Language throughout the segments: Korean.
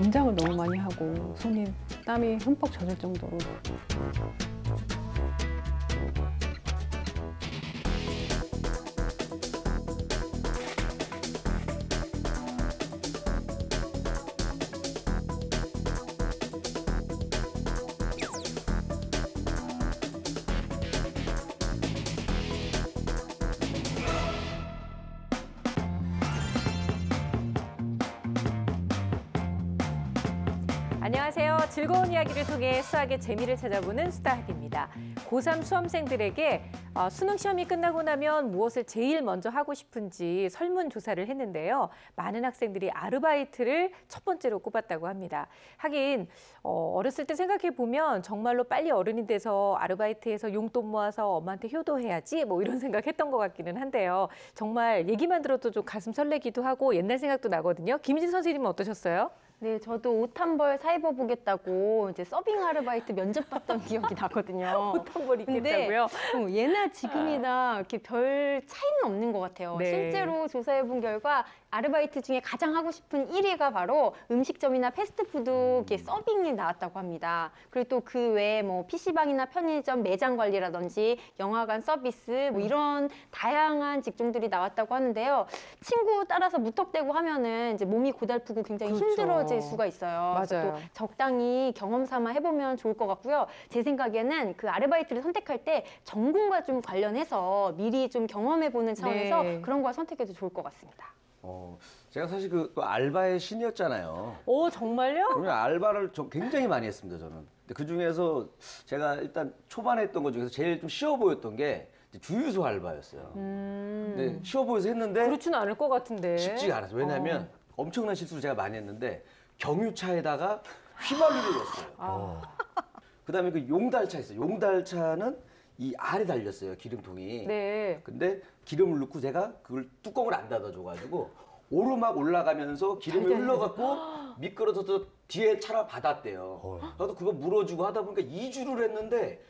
긴장을 너무 많이 하고 손이 땀이 흠뻑 젖을 정도로. 안녕하세요. 즐거운 이야기를 통해 수학의 재미를 찾아보는 수다학입니다. 고3 수험생들에게 수능 시험이 끝나고 나면 무엇을 제일 먼저 하고 싶은지 설문조사를 했는데요. 많은 학생들이 아르바이트를 첫 번째로 꼽았다고 합니다. 하긴 어렸을 때 생각해 보면 정말로 빨리 어른이 돼서 아르바이트해서 용돈 모아서 엄마한테 효도해야지 뭐 이런 생각했던 것 같기는 한데요. 정말 얘기만 들어도 좀 가슴 설레기도 하고 옛날 생각도 나거든요. 김희진 선생님은 어떠셨어요? 네, 저도 옷 한 벌 사입어보겠다고 이제 서빙 아르바이트 면접 봤던 기억이 나거든요. 옷 한 벌 입겠다고요? 근데 예나 지금이나 이렇게 별 차이는 없는 것 같아요. 네. 실제로 조사해본 결과 아르바이트 중에 가장 하고 싶은 1위가 바로 음식점이나 패스트푸드 이렇게 서빙이 나왔다고 합니다. 그리고 또 그 외에 뭐 PC방이나 편의점 매장 관리라든지 영화관 서비스 뭐 이런 다양한 직종들이 나왔다고 하는데요. 친구 따라서 무턱대고 하면은 이제 몸이 고달프고 굉장히 그렇죠. 힘들어질 수가 있어요. 그래서 또 적당히 경험 삼아 해보면 좋을 것 같고요. 제 생각에는 그 아르바이트를 선택할 때 전공과 좀 관련해서 미리 좀 경험해보는 차원에서 네. 그런 걸 선택해도 좋을 것 같습니다. 제가 사실 그 알바의 신이었잖아요. 오, 정말요? 그러면 알바를 굉장히 많이 했습니다, 저는. 근데 그 중에서 제가 일단 초반에 했던 것 중에서 제일 좀 쉬워 보였던 게 주유소 알바였어요. 근데 쉬워 보여서 했는데 그렇지는 않을 것 같은데. 쉽지가 않았어요. 왜냐하면 엄청난 실수를 제가 많이 했는데 경유차에다가 휘발유를 넣었어요. 그다음에 그 용달차 있어요. 용달차는 이 알에 달렸어요, 기름통이. 네. 근데 기름을 넣고 제가 그걸 뚜껑을 안 닫아줘가지고 오르막 올라가면서 기름이 흘러갖고 미끄러져서 뒤에 차를 받았대요. 나도 그거 물어주고 하다 보니까 2주를 했는데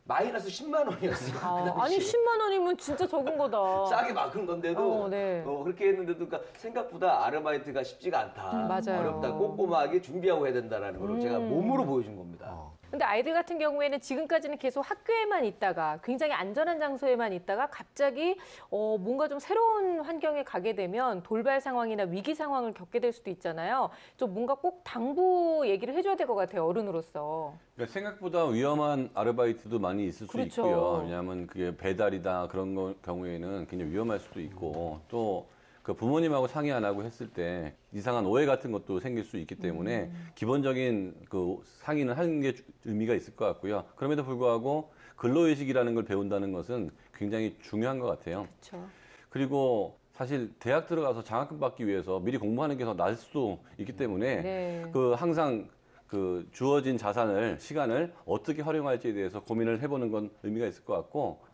마이너스 10만 원이었어요. 그 아니 당시에. 10만 원이면 진짜 적은 거다. 싸게 막은 건데도 네. 그렇게 했는데도 그러니까 생각보다 아르바이트가 쉽지가 않다. 맞아요. 어렵다. 꼼꼼하게 준비하고 해야 된다는 걸 제가 몸으로 보여준 겁니다. 근데 아이들 같은 경우에는 지금까지는 계속 학교에만 있다가 굉장히 안전한 장소에만 있다가 갑자기 뭔가 좀 새로운 환경에 가게 되면 돌발 상황이나 위기 상황을 겪게 될 수도 있잖아요. 좀 뭔가 꼭 당부 얘기를 해줘야 될 것 같아요, 어른으로서. 그러니까 생각보다 위험한 아르바이트도 많이 있을 수 그렇죠. 있고요. 왜냐하면 그게 배달이다 그런 경우에는 굉장히 위험할 수도 있고 또 그 부모님하고 상의 안 하고 했을 때 이상한 오해 같은 것도 생길 수 있기 때문에 기본적인 그 상의는 하는 게 의미가 있을 것 같고요. 그럼에도 불구하고 근로의식이라는 걸 배운다는 것은 굉장히 중요한 것 같아요. 그렇죠. 그리고 사실 대학 들어가서 장학금 받기 위해서 미리 공부하는 게 더 나을 수도 있기 때문에 네. 그 항상 그 주어진 자산을 시간을 어떻게 활용할지에 대해서 고민을 해보는 건 의미가 있을 것 같고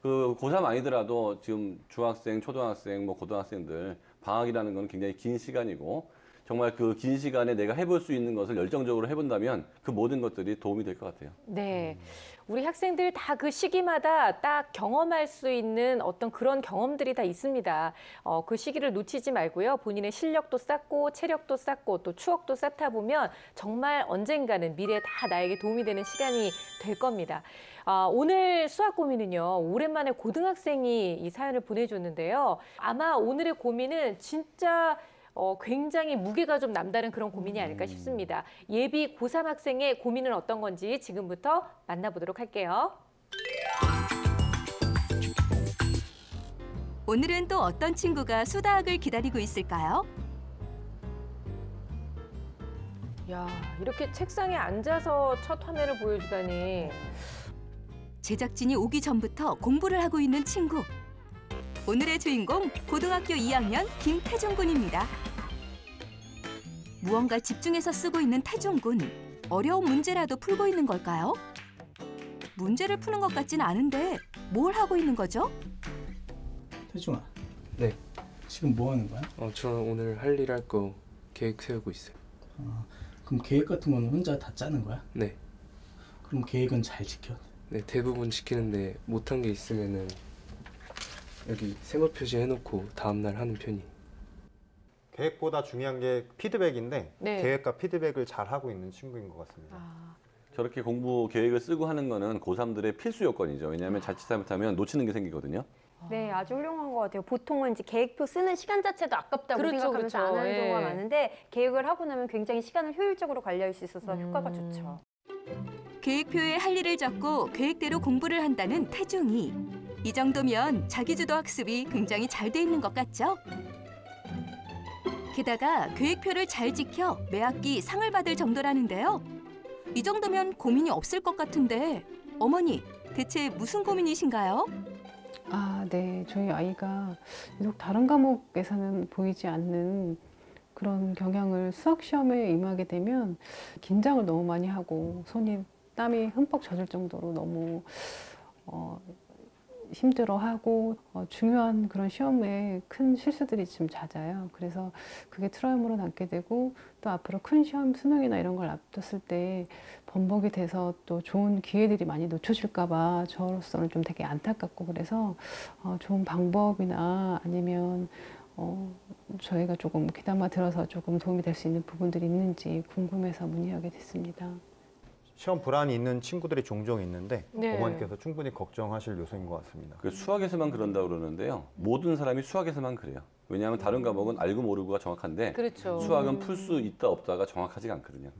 그 고3 아니더라도 지금 중학생, 초등학생, 뭐 고등학생들 방학이라는 건 굉장히 긴 시간이고 정말 그 긴 시간에 내가 해볼 수 있는 것을 열정적으로 해본다면 그 모든 것들이 도움이 될 것 같아요. 네. 우리 학생들 다 그 시기마다 딱 경험할 수 있는 어떤 그런 경험들이 다 있습니다. 그 시기를 놓치지 말고요. 본인의 실력도 쌓고 체력도 쌓고 또 추억도 쌓다 보면 정말 언젠가는 미래에 다 나에게 도움이 되는 시간이 될 겁니다. 오늘 수학 고민은요. 오랜만에 고등학생이 이 사연을 보내줬는데요. 아마 오늘의 고민은 진짜 굉장히 무게가 좀 남다른 그런 고민이 아닐까 싶습니다. 예비 고3 학생의 고민은 어떤 건지 지금부터 만나보도록 할게요. 오늘은 또 어떤 친구가 수다학을 기다리고 있을까요? 야, 이렇게 책상에 앉아서 첫 화면을 보여주다니. 제작진이 오기 전부터 공부를 하고 있는 친구. 오늘의 주인공 고등학교 2학년 김태종 군입니다. 무언가 집중해서 쓰고 있는 태종 군. 어려운 문제라도 풀고 있는 걸까요? 문제를 푸는 것 같진 않은데 뭘 하고 있는 거죠? 태중아. 네. 지금 뭐 하는 거야? 저는 오늘 할 일 할 거 계획 세우고 있어요. 그럼 계획 같은 거는 혼자 다 짜는 거야? 네. 그럼 계획은 잘 지켜? 네, 대부분 지키는데 못한 게 있으면은 여기 생활 표시 해놓고 다음날 하는 편이에요. 계획보다 중요한 게 피드백인데 네. 계획과 피드백을 잘 하고 있는 친구인 것 같습니다. 저렇게 공부 계획을 쓰고 하는 거는 고3들의 필수 요건이죠. 왜냐하면 자칫 잘못하면 놓치는 게 생기거든요. 네, 아주 훌륭한 것 같아요. 보통은 이제 계획표 쓰는 시간 자체도 아깝다고 그렇죠, 생각하면서 그렇죠. 안 하는 예. 경우가 많은데 계획을 하고 나면 굉장히 시간을 효율적으로 관리할 수 있어서 효과가 좋죠. 계획표에 할 일을 적고 계획대로 공부를 한다는 태중이. 이 정도면 자기주도 학습이 굉장히 잘 돼 있는 것 같죠? 게다가 계획표를 잘 지켜 매 학기 상을 받을 정도라는데요. 이 정도면 고민이 없을 것 같은데 어머니, 대체 무슨 고민이신가요? 아, 네. 저희 아이가 유독 다른 과목에서는 보이지 않는 그런 경향을 수학 시험에 임하게 되면 긴장을 너무 많이 하고 손이 땀이 흠뻑 젖을 정도로 너무 힘들어하고 중요한 그런 시험에 큰 실수들이 좀 잦아요. 그래서 그게 트라우마로 남게 되고 또 앞으로 큰 시험 수능이나 이런 걸 앞뒀을 때 번복이 돼서 또 좋은 기회들이 많이 놓쳐질까 봐 저로서는 좀 되게 안타깝고 그래서 좋은 방법이나 아니면 저희가 조금 귀담아 들어서 조금 도움이 될 수 있는 부분들이 있는지 궁금해서 문의하게 됐습니다. 시험 불안이 있는 친구들이 종종 있는데 네. 어머니께서 충분히 걱정하실 요소인 것 같습니다. 그 수학에서만 그런다고 그러는데요. 모든 사람이 수학에서만 그래요. 왜냐하면 다른 과목은 알고 모르고가 정확한데 그렇죠. 수학은 풀 수 있다 없다가 정확하지가 않거든요.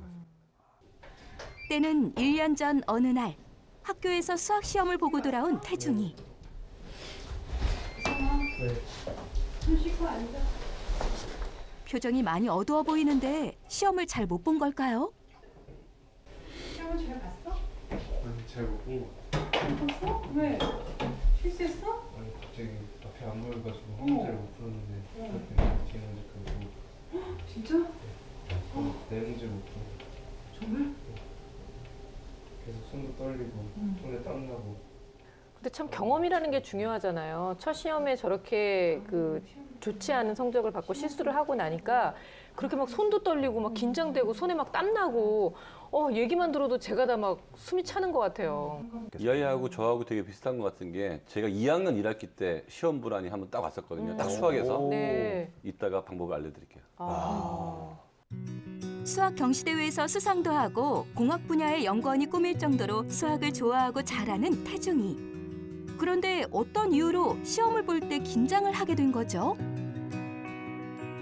때는 1년 전 어느 날 학교에서 수학 시험을 보고 돌아온 태중이. 표정이 많이 어두워 보이는데 시험을 잘 못 본 걸까요? 시험을 잘 봤어? 아니 잘 못 본 것 봤어? 왜? 실수했어? 아니 갑자기 앞에 안 보여가지고 문제를 못 풀었는데 그때 뒤에 문제 그리고 진짜? 네 문제 못 풀고 정말? 계속 손도 떨리고 손에 땀 나고. 근데 참 경험이라는 게 중요하잖아요. 첫 시험에 저렇게 그 좋지 않은 성적을 받고 실수를 하고 나니까 그렇게 막 손도 떨리고 막 긴장되고 손에 막 땀 나고 얘기만 들어도 제가 다 막 숨이 차는 것 같아요. 이 아이하고 저하고 되게 비슷한 것 같은 게 제가 2학년 1학기 때 시험 불안이 한번 딱 왔었거든요. 딱 수학에서. 네. 이따가 방법을 알려드릴게요. 수학 경시대회에서 수상도 하고 공학 분야의 연구원이 꿈일 정도로 수학을 좋아하고 잘하는 태중이. 그런데 어떤 이유로 시험을 볼 때 긴장을 하게 된 거죠?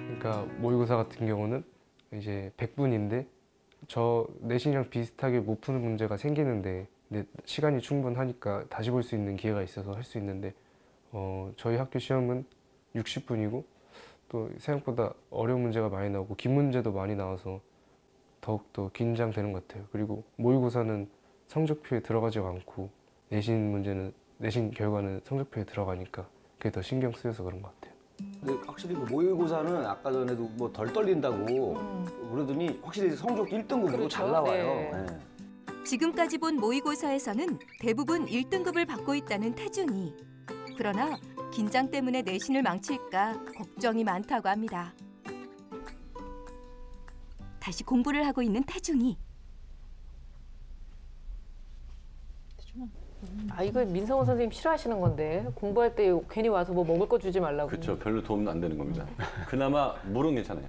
그러니까 모의고사 같은 경우는 이제 100분인데 저 내신이랑 비슷하게 못 푸는 문제가 생기는데 근데 시간이 충분하니까 다시 볼 수 있는 기회가 있어서 할 수 있는데 저희 학교 시험은 60분이고 또 생각보다 어려운 문제가 많이 나오고 긴 문제도 많이 나와서 더욱더 긴장되는 것 같아요. 그리고 모의고사는 성적표에 들어가지가 않고 내신 결과는 성적표에 들어가니까 그게 더 신경 쓰여서 그런 것 같아요. 근데 확실히 그 모의고사는 아까 전에도 뭐 덜 떨린다고 그러더니 확실히 성적 1등급으로 그렇죠. 잘 나와요. 네. 네. 지금까지 본 모의고사에서는 대부분 1등급을 받고 있다는 태중이. 그러나 긴장 때문에 내신을 망칠까 걱정이 많다고 합니다. 다시 공부를 하고 있는 태중이. 이거 민성원 선생님 싫어하시는 건데 공부할 때 괜히 와서 뭐 먹을 거 주지 말라고. 그렇죠. 별로 도움 안 되는 겁니다. 그나마 물은 괜찮아요.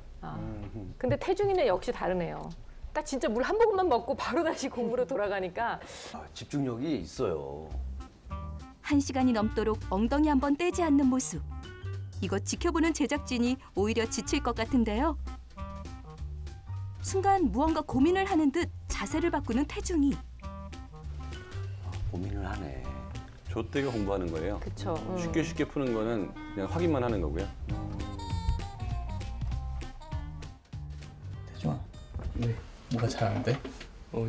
근데 태중이는 역시 다르네요. 딱 진짜 물 한 모금만 먹고 바로 다시 공부로 돌아가니까 집중력이 있어요. 1시간이 넘도록 엉덩이 한번 떼지 않는 모습. 이것 지켜보는 제작진이 오히려 지칠 것 같은데요. 순간 무언가 고민을 하는 듯 자세를 바꾸는 태중이. 고민을 하네. 좆대가 공부하는 거예요. 그쵸. 쉽게 푸는 거는 그냥 확인만 하는 거고요. 태중아, 네. 뭐가 잘 안 돼?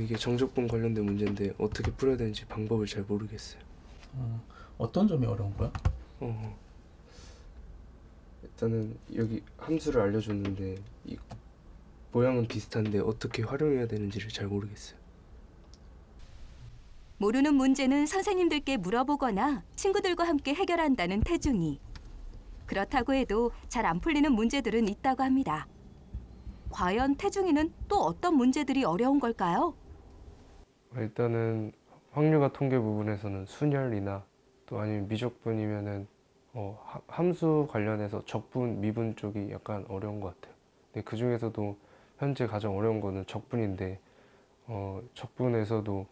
이게 정적분 관련된 문제인데 어떻게 풀어야 되는지 방법을 잘 모르겠어요. 어떤 점이 어려운 거야? 일단은 여기 함수를 알려줬는데 이 모양은 비슷한데 어떻게 활용해야 되는지를 잘 모르겠어요. 모르는 문제는 선생님들께 물어보거나 친구들과 함께 해결한다는 태중이. 그렇다고 해도 잘 안 풀리는 문제들은 있다고 합니다. 과연 태중이는 또 어떤 문제들이 어려운 걸까요? 일단은 확률과 통계 부분에서는 순열이나 또 아니면 미적분이면은 함수 관련해서 적분, 미분 쪽이 약간 어려운 것 같아요. 근데 그 중에서도 현재 가장 어려운 거는 적분인데 적분에서도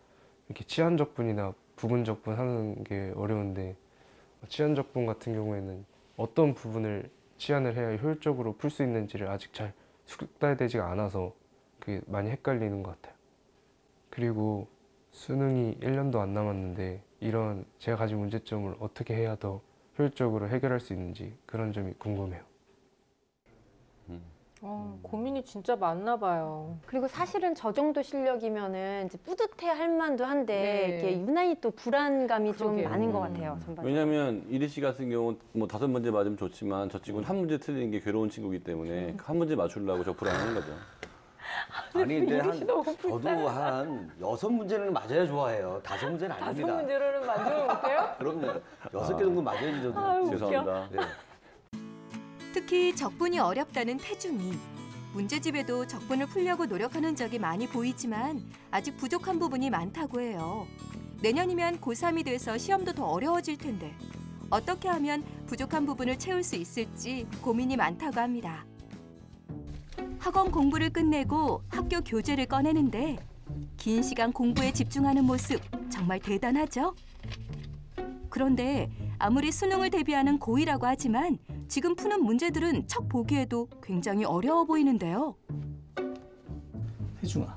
이렇게 치환 적분이나 부분 적분 하는 게 어려운데 치환 적분 같은 경우에는 어떤 부분을 치환을 해야 효율적으로 풀 수 있는지를 아직 잘 숙달되지가 않아서 그게 많이 헷갈리는 것 같아요. 그리고 수능이 1년도 안 남았는데 이런 제가 가진 문제점을 어떻게 해야 더 효율적으로 해결할 수 있는지 그런 점이 궁금해요. 고민이 진짜 많나 봐요. 그리고 사실은 저 정도 실력이면은 이제 뿌듯해 할 만도 한데 네. 이게 유난히 또 불안감이 좀 그러게요. 많은 것 같아요. 전반적으로. 왜냐하면 이리 씨 같은 경우는 뭐 5문제 맞으면 좋지만 저 친구는 한 문제 틀리는 게 괴로운 친구이기 때문에 한 문제 맞추려고 저 불안하는 거죠. 아니 근데 이리 씨 너무 저도 불쌍하다. 한 6문제는 맞아야 좋아해요. 5문제는 다섯 아닙니다. 문제로는 만족을 못해요? 그럼요. 6개 정도 맞아야지 저도. 아유, 웃겨. 죄송합니다. 네. 특히 적분이 어렵다는 태중이. 문제집에도 적분을 풀려고 노력하는 적이 많이 보이지만 아직 부족한 부분이 많다고 해요. 내년이면 고3이 돼서 시험도 더 어려워질 텐데 어떻게 하면 부족한 부분을 채울 수 있을지 고민이 많다고 합니다. 학원 공부를 끝내고 학교 교재를 꺼내는데 긴 시간 공부에 집중하는 모습 정말 대단하죠? 그런데 아무리 수능을 대비하는 고2라고 하지만 지금 푸는 문제들은 척 보기에도 굉장히 어려워 보이는데요. 태중아,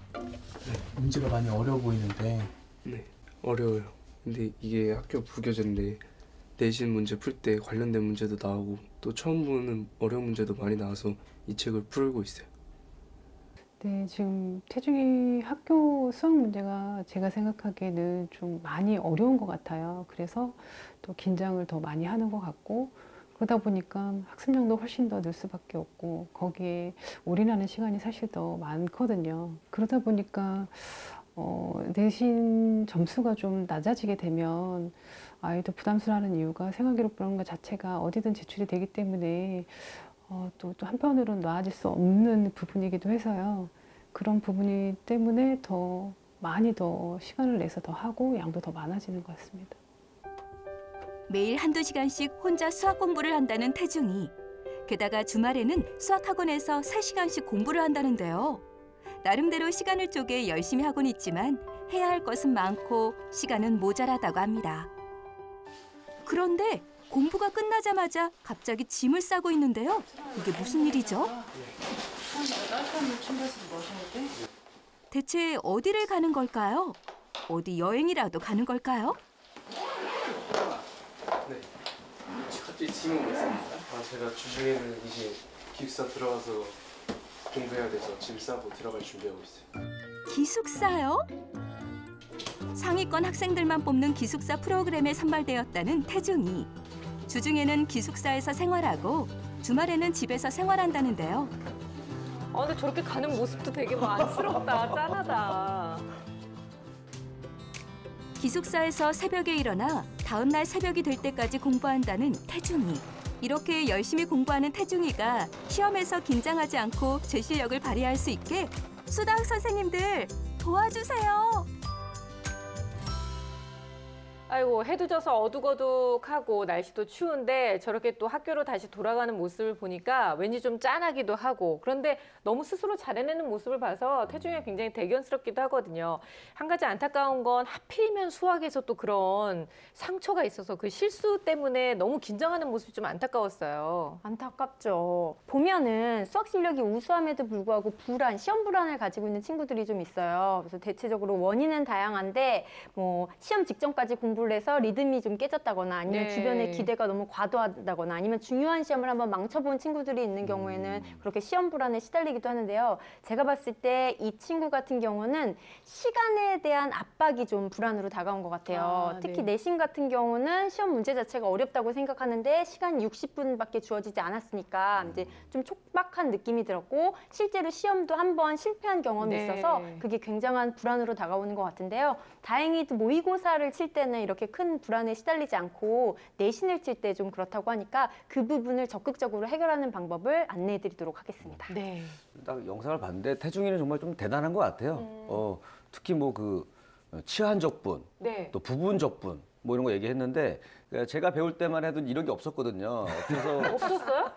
문제가 많이 어려워 보이는데 네, 어려워요. 근데 이게 학교 부교재인데 내신 문제 풀 때 관련된 문제도 나오고 또 처음 보는 어려운 문제도 많이 나와서 이 책을 풀고 있어요. 네, 지금 태중이 학교 수학 문제가 제가 생각하기에는 좀 많이 어려운 것 같아요. 그래서 또 긴장을 더 많이 하는 것 같고 그러다 보니까 학습량도 훨씬 더 늘 수밖에 없고 거기에 올인하는 시간이 사실 더 많거든요. 그러다 보니까 내신 점수가 좀 낮아지게 되면 아이도 부담스러워하는 이유가 생활기록 보는 것 자체가 어디든 제출이 되기 때문에 또 한편으로는 나아질 수 없는 부분이기도 해서요. 그런 부분이 때문에 더 많이 더 시간을 내서 더 하고 양도 더 많아지는 것 같습니다. 매일 한두 시간씩 혼자 수학 공부를 한다는 태중이. 게다가 주말에는 수학학원에서 3시간씩 공부를 한다는데요. 나름대로 시간을 쪼개 열심히 하곤 있지만 해야 할 것은 많고 시간은 모자라다고 합니다. 그런데 공부가 끝나자마자 갑자기 짐을 싸고 있는데요. 이게 무슨 일이죠? 대체 어디를 가는 걸까요? 어디 여행이라도 가는 걸까요? 네, 갑자기 짐을 못 삽니다. 제가 주중에는 이제 기숙사 들어가서 공부해야 돼서 짐 싸고 들어갈 준비하고 있어요. 기숙사요? 상위권 학생들만 뽑는 기숙사 프로그램에 선발되었다는 태중이. 주중에는 기숙사에서 생활하고 주말에는 집에서 생활한다는데요. 근데 저렇게 가는 모습도 되게 안쓰럽다, 짠하다. 기숙사에서 새벽에 일어나 다음 날 새벽이 될 때까지 공부한다는 태중이. 이렇게 열심히 공부하는 태중이가 시험에서 긴장하지 않고 제 실력을 발휘할 수 있게 수당 선생님들 도와주세요. 아이고, 해도 져서 어둑어둑하고 날씨도 추운데 저렇게 또 학교로 다시 돌아가는 모습을 보니까 왠지 좀 짠하기도 하고 그런데 너무 스스로 잘해내는 모습을 봐서 태중이가 굉장히 대견스럽기도 하거든요. 한 가지 안타까운 건 하필이면 수학에서 또 그런 상처가 있어서 그 실수 때문에 너무 긴장하는 모습이 좀 안타까웠어요. 안타깝죠. 보면은 수학 실력이 우수함에도 불구하고 시험 불안을 가지고 있는 친구들이 좀 있어요. 그래서 대체적으로 원인은 다양한데 뭐 시험 직전까지 공부를 해서 리듬이 좀 깨졌다거나 아니면 네. 주변의 기대가 너무 과도하다거나 아니면 중요한 시험을 한번 망쳐본 친구들이 있는 경우에는 그렇게 시험 불안에 시달리기도 하는데요. 제가 봤을 때 이 친구 같은 경우는 시간에 대한 압박이 좀 불안으로 다가온 것 같아요. 특히 네. 내신 같은 경우는 시험 문제 자체가 어렵다고 생각하는데 시간 60분밖에 주어지지 않았으니까 이제 좀 촉박한 느낌이 들었고 실제로 시험도 한 번 실패한 경험이 네. 있어서 그게 굉장한 불안으로 다가오는 것 같은데요. 다행히도 모의고사를 칠 때는 이렇게 큰 불안에 시달리지 않고 내신을 칠 때 좀 그렇다고 하니까 그 부분을 적극적으로 해결하는 방법을 안내해드리도록 하겠습니다. 네. 딱 영상을 봤는데 태중이는 정말 좀 대단한 것 같아요. 특히 뭐 그 치환 적분, 네. 또 부분 적분 뭐 이런 거 얘기했는데 그러니까 제가 배울 때만 해도 이런 게 없었거든요. 그래서 없었어요?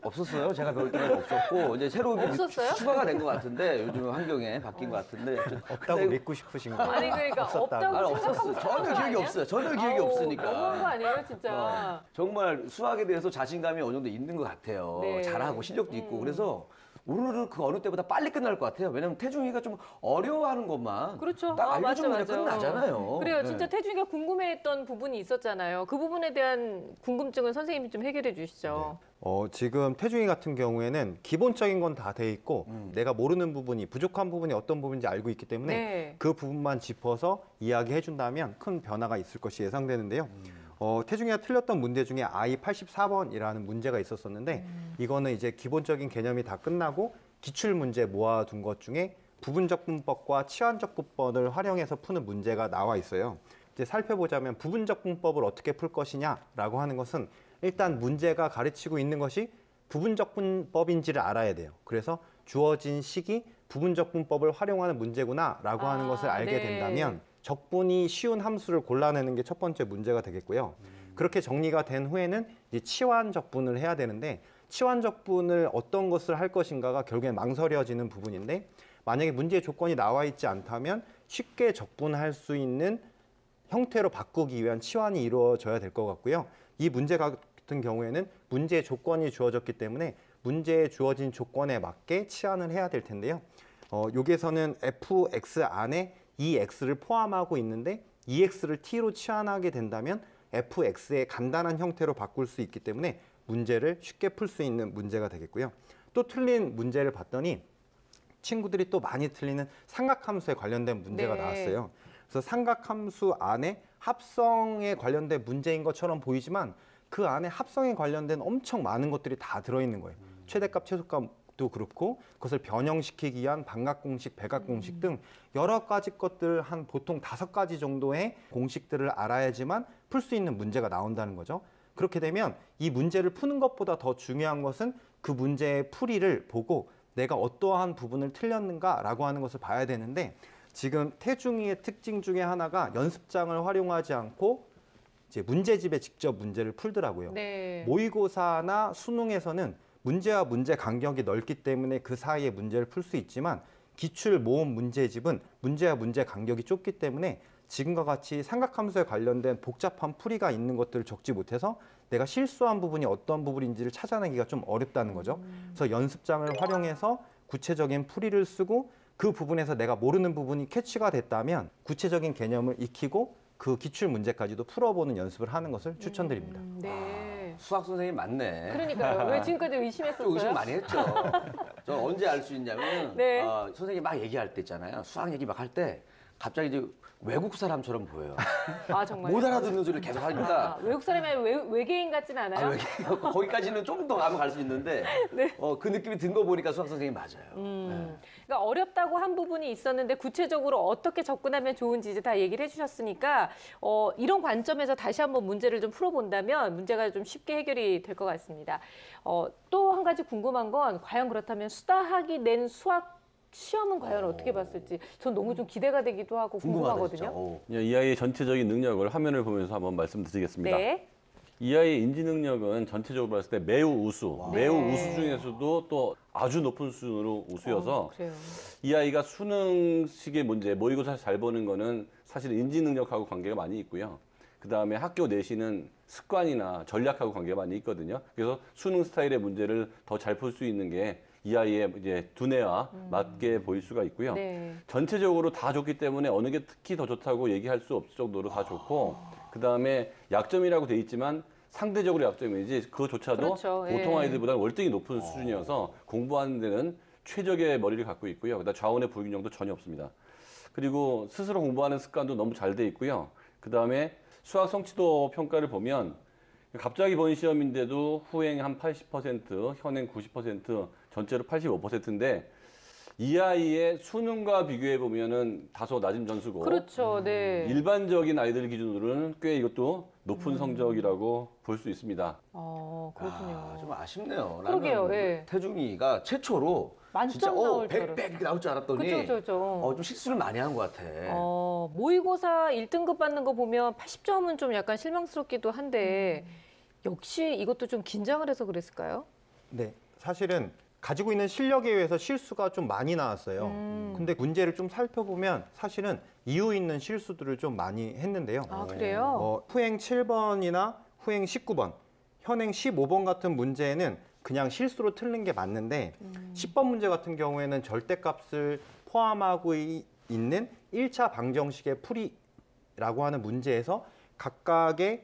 없었어요. 제가 배울 때는 없었고 이제 새로 없었어요? 추가가 된 것 같은데 요즘 환경에 바뀐 것 같은데 없다고 믿고 싶으신 거예요? 아니 그러니까 없다고 아니, 생각하고 없었어요. 전혀 기억이 아니야? 없어요. 전혀 기억이 아우, 없으니까. 너무한 거 아니에요, 진짜. 정말 수학에 대해서 자신감이 어느 정도 있는 것 같아요. 네. 잘하고 실력도 있고 그래서 오늘은 그 어느 때보다 빨리 끝날 것 같아요. 왜냐면 태중이가 좀 어려워하는 것만 그렇죠. 딱 알려주면 맞아. 끝나잖아요. 그래요. 네. 진짜 태중이가 궁금해했던 부분이 있었잖아요. 그 부분에 대한 궁금증을 선생님이 좀 해결해 주시죠. 지금 태중이 같은 경우에는 기본적인 건 다 돼 있고 내가 모르는 부분이 부족한 부분이 어떤 부분인지 알고 있기 때문에 네. 그 부분만 짚어서 이야기해 준다면 큰 변화가 있을 것이 예상되는데요. 태중이가 틀렸던 문제 중에 I84번이라는 문제가 있었었는데 이거는 이제 기본적인 개념이 다 끝나고 기출 문제 모아둔 것 중에 부분적 분법과 치환적 분법을 활용해서 푸는 문제가 나와 있어요. 이제 살펴보자면 부분적 분법을 어떻게 풀 것이냐라고 하는 것은 일단 문제가 가르치고 있는 것이 부분적 분법인지를 알아야 돼요. 그래서 주어진 식이 부분적 분법을 활용하는 문제구나라고 하는 것을 알게 네. 된다면 적분이 쉬운 함수를 골라내는 게 첫 번째 문제가 되겠고요. 그렇게 정리가 된 후에는 이제 치환 적분을 해야 되는데 치환 적분을 어떤 것을 할 것인가가 결국엔 망설여지는 부분인데 만약에 문제의 조건이 나와 있지 않다면 쉽게 적분할 수 있는 형태로 바꾸기 위한 치환이 이루어져야 될 것 같고요. 이 문제 같은 경우에는 문제의 조건이 주어졌기 때문에 문제에 주어진 조건에 맞게 치환을 해야 될 텐데요. 여기에서는 fx 안에 EX를 포함하고 있는데 EX를 T로 치환하게 된다면 fx의 간단한 형태로 바꿀 수 있기 때문에 문제를 쉽게 풀 수 있는 문제가 되겠고요. 또 틀린 문제를 봤더니 친구들이 또 많이 틀리는 삼각함수에 관련된 문제가 네. 나왔어요. 그래서 삼각함수 안에 합성에 관련된 문제인 것처럼 보이지만 그 안에 합성에 관련된 엄청 많은 것들이 다 들어있는 거예요. 최대값, 최소값도 그렇고 그것을 변형시키기 위한 반각공식, 백악공식 등 여러 가지 것들 한 보통 5가지 정도의 공식들을 알아야지만 풀 수 있는 문제가 나온다는 거죠. 그렇게 되면 이 문제를 푸는 것보다 더 중요한 것은 그 문제의 풀이를 보고 내가 어떠한 부분을 틀렸는가라고 하는 것을 봐야 되는데 지금 태중이의 특징 중에 하나가 연습장을 활용하지 않고 이제 문제집에 직접 문제를 풀더라고요. 네. 모의고사나 수능에서는 문제와 문제 간격이 넓기 때문에 그 사이에 문제를 풀 수 있지만 기출 모음 문제집은 문제와 문제 간격이 좁기 때문에 지금과 같이 삼각함수에 관련된 복잡한 풀이가 있는 것들을 적지 못해서 내가 실수한 부분이 어떤 부분인지를 찾아내기가 좀 어렵다는 거죠. 그래서 연습장을 활용해서 구체적인 풀이를 쓰고 그 부분에서 내가 모르는 부분이 캐치가 됐다면 구체적인 개념을 익히고 그 기출 문제까지도 풀어보는 연습을 하는 것을 추천드립니다. 네. 수학 선생님 맞네. 그러니까요. 왜 지금까지 의심했었어요? 좀 의심 많이 했죠. 저 언제 알 수 있냐면 네. 선생님이 막 얘기할 때 있잖아요. 수학 얘기 막 할 때 갑자기 이제 외국 사람처럼 보여요. 아 정말. 못 알아듣는 소리를 계속 하니까 외국 사람이 외계인 같진 않아요? 거기까지는 좀 더 가면 갈 수 있는데 네. 그 느낌이 든 거 보니까 수학 선생님이 맞아요. 네. 그러니까 어렵다고 한 부분이 있었는데 구체적으로 어떻게 접근하면 좋은지 이제 다 얘기를 해주셨으니까 이런 관점에서 다시 한번 문제를 좀 풀어본다면 문제가 좀 쉽게 해결이 될 것 같습니다. 또 한 가지 궁금한 건 과연 그렇다면 수다학이 낸 수학 시험은 과연 어떻게 봤을지 전 너무 좀 기대가 되기도 하고 궁금하거든요. 이 아이의 전체적인 능력을 화면을 보면서 한번 말씀드리겠습니다. 네. 이 아이의 인지 능력은 전체적으로 봤을 때 매우 우수, 매우 네. 우수 중에서도 또 아주 높은 수준으로 우수여서 그래요. 이 아이가 수능식의 문제, 모의고사 잘 보는 거는 사실 인지 능력하고 관계가 많이 있고요. 그 다음에 학교 내시는 습관이나 전략하고 관계가 많이 있거든요. 그래서 수능 스타일의 문제를 더 잘 풀 수 있는 게 이 아이의 이제 두뇌와 맞게 보일 수가 있고요. 네. 전체적으로 다 좋기 때문에 어느 게 특히 더 좋다고 얘기할 수 없을 정도로 다 좋고, 그 다음에 약점이라고 돼 있지만 상대적으로 약점이지 그거조차도 그렇죠. 보통 예. 아이들보다는 월등히 높은 수준이어서 공부하는 데는 최적의 머리를 갖고 있고요. 그다음 좌우의 불균형도 전혀 없습니다. 그리고 스스로 공부하는 습관도 너무 잘 돼 있고요. 그 다음에 수학 성취도 평가를 보면 갑자기 본 시험인데도 후행 한 80%, 현행 90%, 전체로 85%인데 이 아이의 수능과 비교해 보면은 다소 낮은 점수고, 그렇죠. 네. 일반적인 아이들 기준으로는 꽤 이것도 높은 성적이라고 볼 수 있습니다. 그렇군요. 좀 아쉽네요. 그러게요, 나는 예. 태중이가 최초로 만점 진짜 나올 줄 100 나올 줄 알았더니 그죠. 좀 실수를 많이 한 것 같아. 모의고사 1등급 받는 거 보면 80점은 좀 약간 실망스럽기도 한데 역시 이것도 좀 긴장을 해서 그랬을까요? 네, 사실은 가지고 있는 실력에 의해서 실수가 좀 많이 나왔어요. 근데 문제를 좀 살펴보면 사실은 이유 있는 실수들을 좀 많이 했는데요. 아, 그래요? 후행 7번이나 후행 19번, 현행 15번 같은 문제는 그냥 실수로 틀린 게 맞는데 10번 문제 같은 경우에는 절대값을 포함하고 있는 1차 방정식의 풀이라고 하는 문제에서 각각의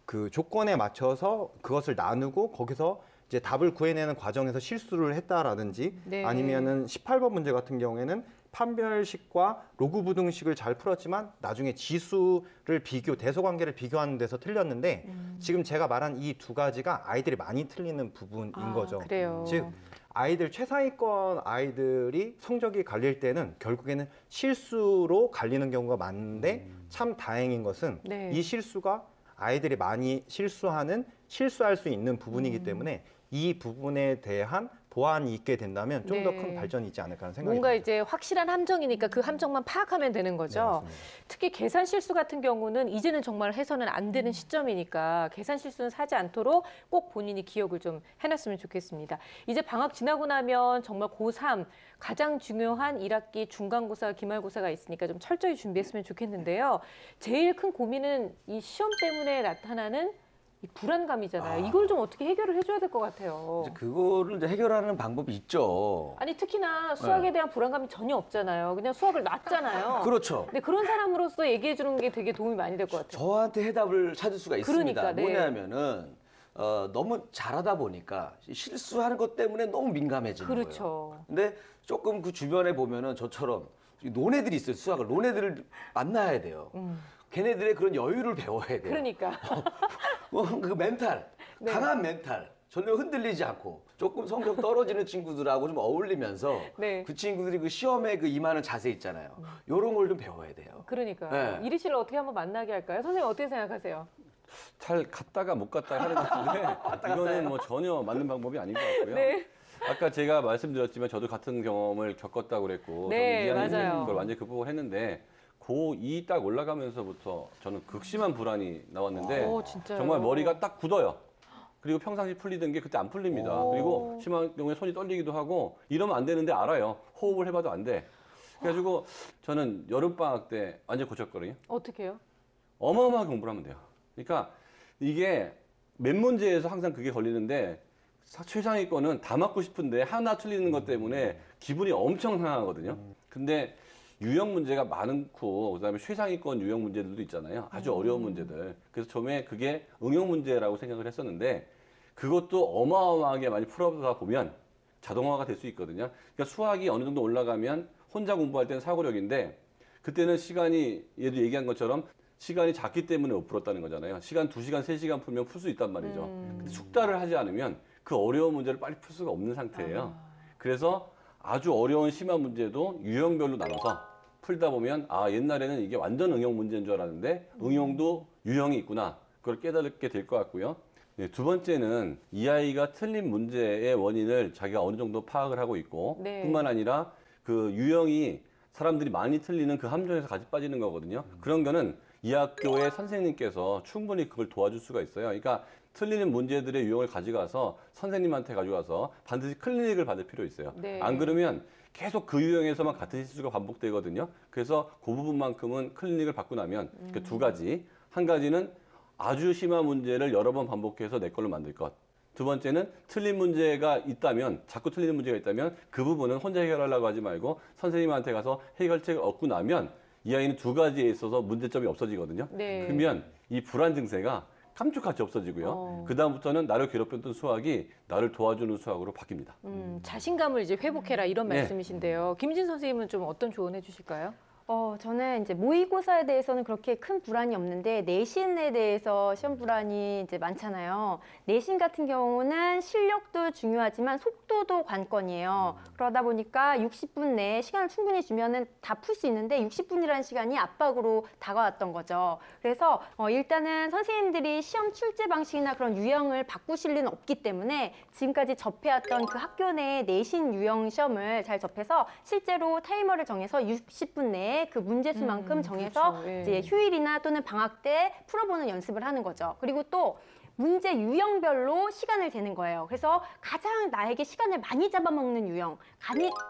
그 조건에 맞춰서 그것을 나누고 거기서 이제 답을 구해내는 과정에서 실수를 했다라든지 네. 아니면은 18번 문제 같은 경우에는 판별식과 로그 부등식을 잘 풀었지만 나중에 지수를 대소관계를 비교하는 데서 틀렸는데 지금 제가 말한 이 두 가지가 아이들이 많이 틀리는 부분인 거죠. 그래요. 즉 아이들 최상위권 아이들이 성적이 갈릴 때는 결국에는 실수로 갈리는 경우가 많은데 참 다행인 것은 네. 이 실수가 아이들이 많이 실수할 수 있는 부분이기 때문에 이 부분에 대한 보완이 있게 된다면 좀 더 큰 네. 발전이 있지 않을까 하는 생각이 뭔가 듭니다. 이제 확실한 함정이니까 그 함정만 파악하면 되는 거죠. 네, 맞습니다. 특히 계산 실수 같은 경우는 이제는 정말 해서는 안 되는 시점이니까 계산 실수는 하지 않도록 꼭 본인이 기억을 좀 해놨으면 좋겠습니다. 이제 방학 지나고 나면 정말 고3 가장 중요한 1학기 중간고사, 기말고사가 있으니까 좀 철저히 준비했으면 좋겠는데요. 제일 큰 고민은 이 시험 때문에 나타나는 이 불안감이잖아요. 이걸 좀 어떻게 해결을 해줘야 될 것 같아요. 이제 그거를 이제 해결하는 방법이 있죠. 아니 특히나 수학에 네. 대한 불안감이 전혀 없잖아요. 그냥 수학을 놨잖아요. 그렇죠. 근데 그런 사람으로서 얘기해 주는 게 되게 도움이 많이 될 것 같아요. 저한테 해답을 찾을 수가 있습니다. 그러니까, 네. 뭐냐면은 너무 잘하다 보니까 실수하는 것 때문에 너무 민감해지는 거예요. 그렇죠. 근데 조금 그 주변에 보면은 저처럼 노네들이 있어요. 수학을 노네들을 만나야 돼요. 걔네들의 그런 여유를 배워야 돼요. 그러니까. 그 멘탈, 네. 강한 멘탈. 전혀 흔들리지 않고 조금 성적 떨어지는 친구들하고 좀 어울리면서 네. 그 친구들이 그 시험에 그 임하는 자세 있잖아요. 요런 걸 좀 배워야 돼요. 그러니까 네. 이리 씨를 어떻게 한번 만나게 할까요? 선생님 어떻게 생각하세요? 잘 갔다가 못 갔다 하는 것 같은데 이거는 뭐 전혀 맞는 방법이 아닌 것 같고요. 네. 아까 제가 말씀드렸지만 저도 같은 경험을 겪었다고 그랬고 네, 저는 2학년 때 맞아요. 그걸 완전히 극복을 했는데 고2 딱 올라가면서부터 저는 극심한 불안이 나왔는데 오, 진짜요? 정말 머리가 딱 굳어요. 그리고 평상시 풀리던 게 그때 안 풀립니다. 오. 그리고 심한 경우에 손이 떨리기도 하고 이러면 안 되는데 알아요. 호흡을 해봐도 안 돼. 그래가지고 저는 여름방학 때 완전 고쳤거든요. 어떻게 해요? 어마어마하게 공부를 하면 돼요. 그러니까 이게 몇 문제에서 항상 그게 걸리는데 최상위권은 다 맞고 싶은데 하나 틀리는 것 때문에 기분이 엄청 상하거든요. 근데 유형 문제가 많고 그다음에 최상위권 유형 문제들도 있잖아요. 아주 어려운 문제들. 그래서 처음에 그게 응용 문제라고 생각을 했었는데 그것도 어마어마하게 많이 풀어보다 보면 자동화가 될 수 있거든요. 그러니까 수학이 어느 정도 올라가면 혼자 공부할 때는 사고력인데 그때는 시간이 얘도 얘기한 것처럼 시간이 작기 때문에 못 풀었다는 거잖아요. 시간 2시간, 3시간 풀면 풀 수 있단 말이죠. 근데 숙달을 하지 않으면 그 어려운 문제를 빨리 풀 수가 없는 상태예요. 그래서 아주 어려운 심한 문제도 유형별로 나눠서 풀다 보면 아 옛날에는 이게 완전 응용 문제인 줄 알았는데 응용도 유형이 있구나. 그걸 깨닫게 될 것 같고요. 네, 두 번째는 이 아이가 틀린 문제의 원인을 자기가 어느 정도 파악을 하고 있고 네. 뿐만 아니라 그 유형이 사람들이 많이 틀리는 그 함정에서 같이 빠지는 거거든요. 그런 거는 이 학교의 선생님께서 충분히 그걸 도와줄 수가 있어요. 그러니까 틀리는 문제들의 유형을 가져가서 선생님한테 가져가서 반드시 클리닉을 받을 필요 있어요. 네. 안 그러면 계속 그 유형에서만 같은 실수가 반복되거든요. 그래서 그 부분만큼은 클리닉을 받고 나면 그 두 가지. 한 가지는 아주 심한 문제를 여러 번 반복해서 내 걸로 만들 것. 두 번째는 틀린 문제가 있다면, 자꾸 틀리는 문제가 있다면 그 부분은 혼자 해결하려고 하지 말고 선생님한테 가서 해결책을 얻고 나면 이 아이는 두 가지에 있어서 문제점이 없어지거든요. 네. 그러면 이 불안 증세가 깜짝같이 없어지고요. 그다음부터는 나를 괴롭혔던 수학이 나를 도와주는 수학으로 바뀝니다. 자신감을 이제 회복해라 이런 네. 말씀이신데요. 김진 선생님은 좀 어떤 조언해 주실까요? 저는 이제 모의고사에 대해서는 그렇게 큰 불안이 없는데 내신에 대해서 시험 불안이 이제 많잖아요. 내신 같은 경우는 실력도 중요하지만 속도도 관건이에요. 그러다 보니까 60분 내에 시간을 충분히 주면은 다 풀 수 있는데 60분이라는 시간이 압박으로 다가왔던 거죠. 그래서 일단은 선생님들이 시험 출제 방식이나 그런 유형을 바꾸실 리는 없기 때문에 지금까지 접해왔던 그 학교 내 내신 유형 시험을 잘 접해서 실제로 타이머를 정해서 60분 내에 안에 그 문제수만큼 정해서 그렇죠. 예. 이제 휴일이나 또는 방학 때 풀어보는 연습을 하는 거죠. 그리고 또 문제 유형별로 시간을 재는 거예요. 그래서 가장 나에게 시간을 많이 잡아먹는 유형,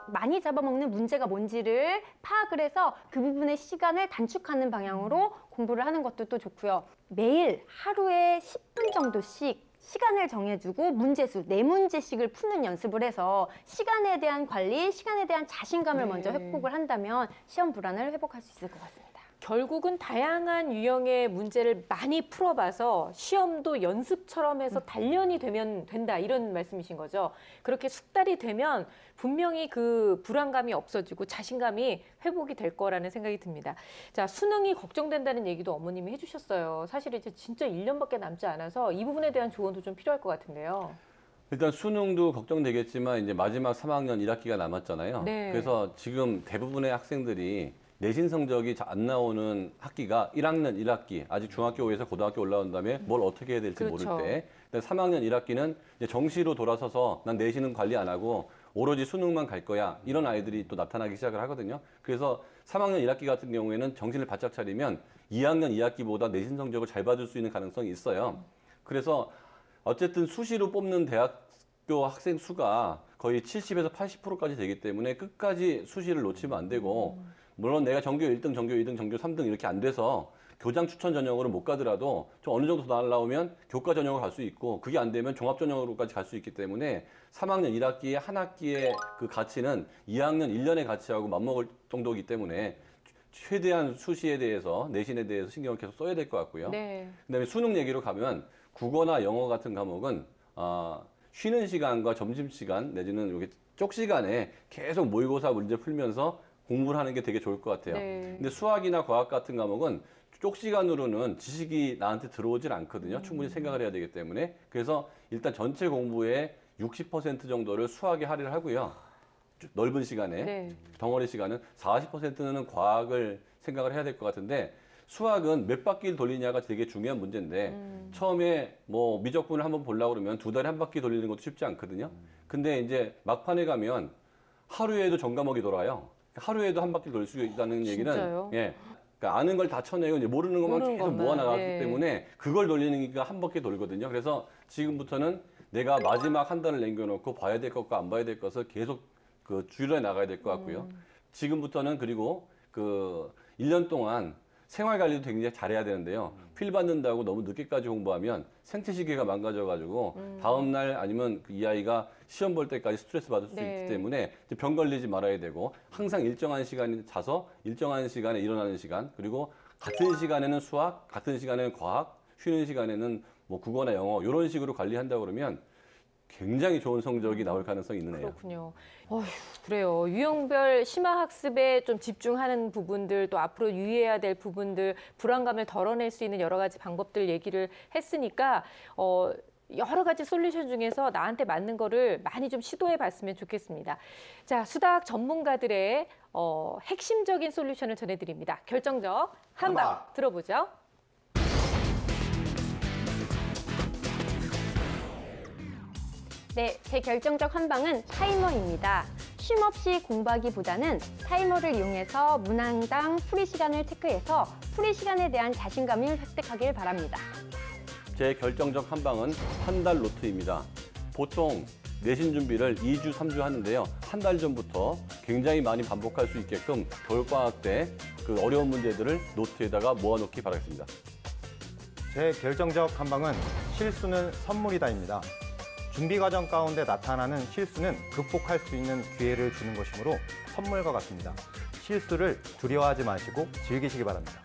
많이 잡아먹는 문제가 뭔지를 파악을 해서 그 부분의 시간을 단축하는 방향으로 공부를 하는 것도 또 좋고요. 매일 하루에 10분 정도씩 시간을 정해주고 문제수 4문제씩을 푸는 연습을 해서 시간에 대한 관리, 시간에 대한 자신감을 네. 먼저 회복을 한다면 시험 불안을 회복할 수 있을 것 같습니다. 결국은 다양한 유형의 문제를 많이 풀어봐서 시험도 연습처럼 해서 단련이 되면 된다 이런 말씀이신 거죠. 그렇게 숙달이 되면 분명히 그 불안감이 없어지고 자신감이 회복이 될 거라는 생각이 듭니다. 자, 수능이 걱정된다는 얘기도 어머님이 해주셨어요. 사실 이제 진짜 1년밖에 남지 않아서 이 부분에 대한 조언도 좀 필요할 것 같은데요. 일단 수능도 걱정되겠지만 이제 마지막 3학년 1학기가 남았잖아요. 네. 그래서 지금 대부분의 학생들이 내신 성적이 안 나오는 학기가 1학년 1학기, 아직 중학교에서 고등학교 올라온 다음에 뭘 어떻게 해야 될지 그렇죠. 모를 때, 3학년 1학기는 이제 정시로 돌아서서 난 내신은 관리 안 하고 오로지 수능만 갈 거야. 이런 아이들이 또 나타나기 시작을 하거든요. 그래서 3학년 1학기 같은 경우에는 정신을 바짝 차리면 2학년 2학기보다 내신 성적을 잘 받을 수 있는 가능성이 있어요. 그래서 어쨌든 수시로 뽑는 대학교 학생 수가 거의 70에서 80%까지 되기 때문에 끝까지 수시를 놓치면 안 되고, 물론 내가 전교 1등, 전교 2등, 전교 3등 이렇게 안 돼서 교장 추천 전형으로 못 가더라도 좀 어느 정도 더 나오면 교과 전형으로 갈 수 있고, 그게 안 되면 종합 전형으로까지 갈 수 있기 때문에 3학년 1학기에 한 학기의 그 가치는 2학년 1년의 가치하고 맞먹을 정도이기 때문에 최대한 수시에 대해서, 내신에 대해서 신경을 계속 써야 될 것 같고요. 네. 그다음에 수능 얘기로 가면 국어나 영어 같은 과목은 쉬는 시간과 점심시간 내지는 여기 쪽 시간에 계속 모의고사 문제 풀면서 공부를 하는 게 되게 좋을 것 같아요. 네. 근데 수학이나 과학 같은 과목은 쪽 시간으로는 지식이 나한테 들어오질 않거든요. 충분히 생각을 해야 되기 때문에. 그래서 일단 전체 공부의 60% 정도를 수학에 할애를 하고요. 넓은 시간에, 네. 덩어리 시간은 40%는 과학을 생각을 해야 될 것 같은데, 수학은 몇 바퀴를 돌리냐가 되게 중요한 문제인데, 처음에 뭐 미적분을 한번 보려고 그러면 2달에 한 바퀴 돌리는 것도 쉽지 않거든요. 근데 이제 막판에 가면 하루에도 전 과목이 돌아요. 하루에도 한 바퀴 돌 수 있다는 얘기는, 진짜요? 예, 그러니까 아는 걸 다 쳐내고 이제 모르는 것만 모르는 계속 것만, 모아나가기 네. 때문에 그걸 돌리는 게 한 바퀴 돌거든요. 그래서 지금부터는 내가 마지막 한 달을 남겨놓고 봐야 될 것과 안 봐야 될 것을 계속 그 줄여 나가야 될 것 같고요. 지금부터는 그리고 그 1년 동안 생활 관리도 굉장히 잘해야 되는데요. 필 받는다고 너무 늦게까지 공부하면 생체 시계가 망가져가지고 다음 날 아니면 이 아이가 시험 볼 때까지 스트레스 받을 수 네. 있기 때문에 병 걸리지 말아야 되고, 항상 일정한 시간에 자서 일정한 시간에 일어나는 시간, 그리고 같은 시간에는 수학, 같은 시간에는 과학, 쉬는 시간에는 뭐 국어나 영어 이런 식으로 관리한다 그러면 굉장히 좋은 성적이 나올 가능성이 있는 애예요. 그렇군요. 어휴, 그래요. 유형별 심화 학습에 좀 집중하는 부분들, 또 앞으로 유의해야 될 부분들, 불안감을 덜어낼 수 있는 여러 가지 방법들 얘기를 했으니까 여러 가지 솔루션 중에서 나한테 맞는 거를 많이 좀 시도해 봤으면 좋겠습니다. 자, 수학 전문가들의 핵심적인 솔루션을 전해드립니다. 결정적 한방 들어보죠. 네, 제 결정적 한방은 타이머입니다. 쉼 없이 공부하기보다는 타이머를 이용해서 문항당 풀이 시간을 체크해서 풀이 시간에 대한 자신감을 획득하길 바랍니다. 제 결정적 한방은 한 달 노트입니다. 보통 내신 준비를 2주, 3주 하는데요. 한 달 전부터 굉장히 많이 반복할 수 있게끔 겨울방학 때 그 어려운 문제들을 노트에다가 모아놓기 바라겠습니다. 제 결정적 한방은 실수는 선물이다입니다. 준비 과정 가운데 나타나는 실수는 극복할 수 있는 기회를 주는 것이므로 선물과 같습니다. 실수를 두려워하지 마시고 즐기시기 바랍니다.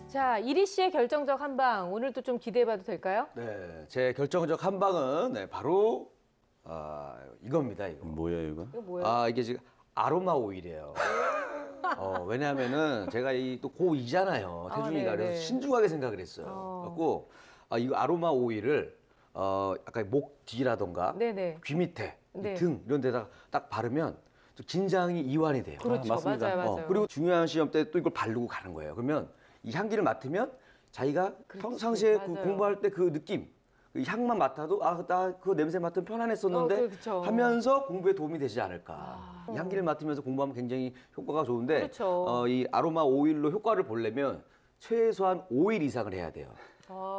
자, 이리 씨의 결정적 한방 오늘도 좀 기대해봐도 될까요? 네, 제 결정적 한방은 바로 이겁니다. 이거. 뭐야 이거? 이거 뭐예요? 이게 지금 아로마 오일이에요. 왜냐하면은 제가 또 고2잖아요. 태준이가. 네네. 그래서 신중하게 생각을 했어요. 그래갖고 이거 아로마 오일을 약간 목 뒤라던가 네네. 귀 밑에, 네. 등 이런 데다가 딱 바르면 좀 긴장이 이완이 돼요. 그렇죠. 맞습니다. 맞아요. 그리고 중요한 시험 때 또 이걸 바르고 가는 거예요. 그러면 이 향기를 맡으면 자기가 그렇지. 평상시에 그 맞아요. 공부할 때 그 느낌, 그 향만 맡아도 아, 나 그 냄새 맡으면 편안했었는데 그렇죠. 하면서 공부에 도움이 되지 않을까. 이 향기를 맡으면서 공부하면 굉장히 효과가 좋은데 그렇죠. 이 아로마 오일로 효과를 보려면 최소한 5일 이상을 해야 돼요.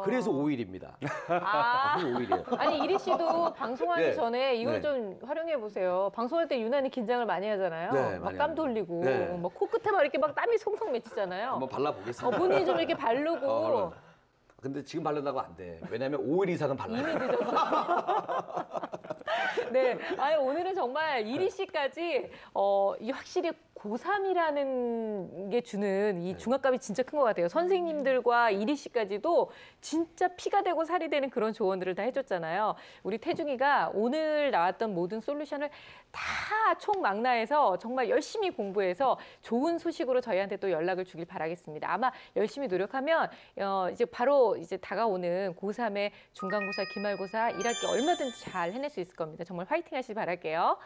그래서 5일입니다. 아. 5일이에요. 아니 이리 씨도 방송하기 네. 전에 이걸 네. 좀 활용해 보세요. 방송할 때 유난히 긴장을 많이 하잖아요. 네, 막 많이 땀도 합니다. 흘리고, 네. 막 코끝에 막 이렇게 막 땀이 송송 맺히잖아요. 한번 발라보겠습니다. 본인이 좀 이렇게 바르고. 바르면. 근데 지금 바른다고 안 돼. 왜냐면 5일 이상은 발라야 돼. 이미 늦었어. 네, 아니 오늘은 정말 이리 씨까지 이 확실히 고3이라는 게 주는 이 중압감이 진짜 큰 것 같아요. 선생님들과 이리 씨까지도 진짜 피가 되고 살이 되는 그런 조언들을 다 해줬잖아요. 우리 태중이가 오늘 나왔던 모든 솔루션을 다 총망라해서 정말 열심히 공부해서 좋은 소식으로 저희한테 또 연락을 주길 바라겠습니다. 아마 열심히 노력하면 이제 바로 이제 다가오는 고3의 중간고사, 기말고사, 1학기 얼마든지 잘 해낼 수 있을 겁니다. 정말 화이팅 하시길 바랄게요.